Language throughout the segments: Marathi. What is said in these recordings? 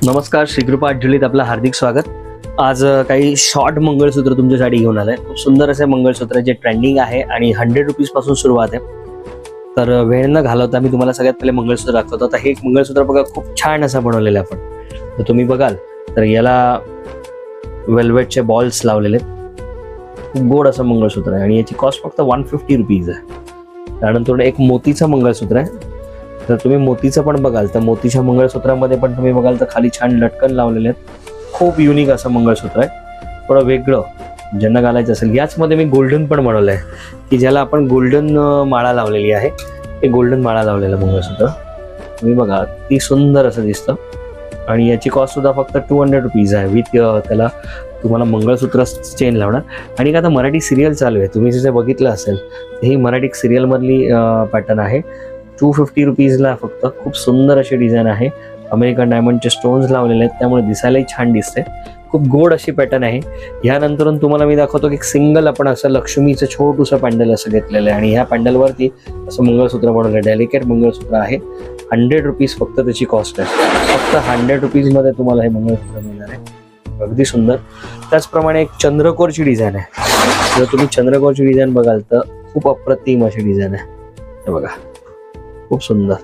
नमस्कार, श्रीकृपा ज्वेलरीत आपलं हार्दिक स्वागत। आज काही शॉर्ट मंगळसूत्र तुमच्यासाठी घेऊन आलंय। खूप सुंदर असे मंगळसूत्र जे ट्रेंडिंग आहे आणि 100 रुपीज पासून सुरुवात आहे। तर वेळ न घालवता मी तुम्हाला सगळ्यात पहिले मंगळसूत्र दाखवतो। आता हे एक मंगळसूत्र बघा, खूप छान असं बनवलेलं आहे आपण। तर तुम्ही बघाल तर याला वेल्वेटचे बॉल्स लावलेले आहेत। खूप गोड असं मंगळसूत्र आहे आणि याची कॉस्ट फक्त 150 रुपीज आहे। त्यानंतर एक मोतीचं मंगळसूत्र आहे। तर तुम्ही मोतीचं पण बघाल तर मोतीच्या मंगळसूत्रामध्ये पण तुम्ही बघाल तर खाली छान लटकन लावलेले आहेत। खूप युनिक असं मंगळसूत्र आहे, थोडं वेगळं ज्यांना घालायचं असेल। याचमध्ये मी गोल्डन पण बनवलं आहे की ज्याला आपण गोल्डन माळा लावलेली आहे। हे गोल्डन माळा लावलेलं मंगळसूत्र तुम्ही बघा, ती सुंदर असं दिसतं आणि याची कॉस्ट सुद्धा फक्त 200 रुपीज आहे। विथ त्याला तुम्हाला मंगळसूत्र चेन लावणार। आणि आता मराठी सिरियल चालू आहे, तुम्ही जसे बघितलं असेल ही मराठी सिरियल मधली पॅटर्न आहे। 250 रुपीजला फक्त। खूप सुंदर अशी डिझाईन आहे, अमेरिकन डायमंडचे स्टोन्स लावलेले आहेत त्यामुळे दिसायलाही छान दिसते। खूप गोड अशी पॅटर्न आहे। यानंतर तुम्हाला मी दाखवतो की सिंगल आपण असं लक्ष्मीचं छोटूसं पॅन्डल असं घेतलेलं आहे आणि ह्या पॅन्डलवरती असं मंगळसूत्र बनवलं आहे। डेलिकेट मंगळसूत्र आहे, 100 रुपीज फक्त त्याची कॉस्ट आहे। फक्त 100 रुपीजमध्ये तुम्हाला हे मंगळसूत्र मिळणार आहे, अगदी सुंदर। त्याचप्रमाणे एक चंद्रकोरची डिझाईन आहे। जर तुम्ही चंद्रकोरची डिझाईन बघाल तर खूप अप्रतिम अशी डिझाईन आहे। हे बघा, खूप सुंदर।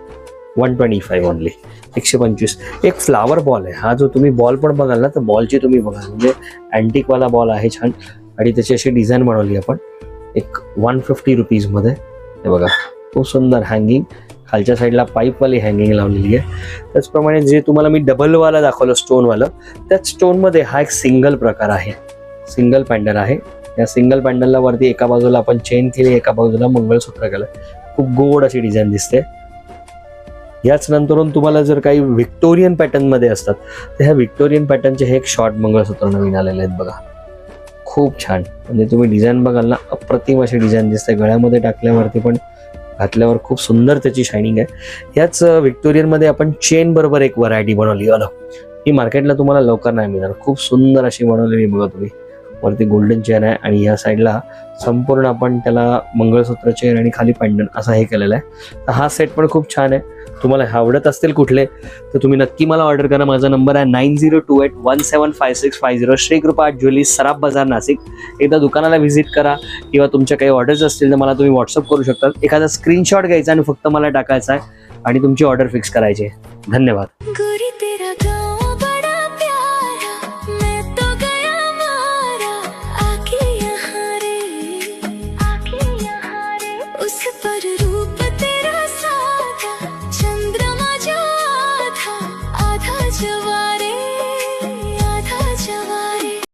125 ओनली, 125। एक फ्लावर बॉल आहे हा, जो तुम्ही बॉल पण बघाल ना तर बॉलची तुम्ही बघाल म्हणजे अँटिक वाला बॉल आहे छान आणि त्याची अशी डिझाईन बनवली आपण एक 150 रुपीज मध्ये। हे बघा, खूप सुंदर हँगिंग, खालच्या साईडला पाईपवाली हँगिंग लावलेली आहे। त्याचप्रमाणे जे तुम्हाला मी डबलवाला दाखवलं स्टोनवालं, त्याच स्टोनमध्ये हा एक सिंगल प्रकार आहे, सिंगल पॅन्डल आहे। या सिंगल पॅन्डलला वरती एका बाजूला आपण चेन केली, एका बाजूला मंगळसूत्र केलं। खूप गोड अशी डिझाईन दिसते। याच नंतरून तुम्हाला जर काही व्हिक्टोरियन पॅटर्न मध्ये असतात तर ह्या व्हिक्टोरियन पॅटर्नचे हे एक शॉर्ट मंगळसूत्र नवीन आलेले आहेत बघा, खूप छान। म्हणजे तुम्ही डिझाईन बघाल ना, अप्रतिम अशी डिझाईन दिसते। गळ्यामध्ये टाकल्यावरती पण घातल्यावर खूप सुंदर त्याची शायनिंग आहे। याच व्हिक्टोरियन मध्ये आपण चेन बरोबर एक व्हरायटी बनवली अलग, ही मार्केटला तुम्हाला लवकर नाही मिळणार। खूप सुंदर अशी बनवलेली बघा तुम्ही, वरती गोल्डन चेन आहे आणि या साईडला संपूर्ण आपण त्याला मंगळसूत्र चेन आणि खाली पॅन्डल असा हे केलेला आहे। तर हा सेट पण खूप छान आहे। तुम्हाला आवडत असतील कुठले तर तुम्ही नक्की मला ऑर्डर करा। माझा नंबर आहे 9028175650, श्रीकृपा ज्वेलरी, सराफ बाजार, नाशिक। एकदा दुकानाला व्हिजिट करा किंवा तुमच्या काही ऑर्डर्स असतील तर मला तुम्ही व्हॉट्सअप करू शकता। एखादा स्क्रीनशॉट घ्यायचा आणि फक्त मला टाकायचा आहे आणि तुमची ऑर्डर फिक्स करायची आहे। धन्यवाद।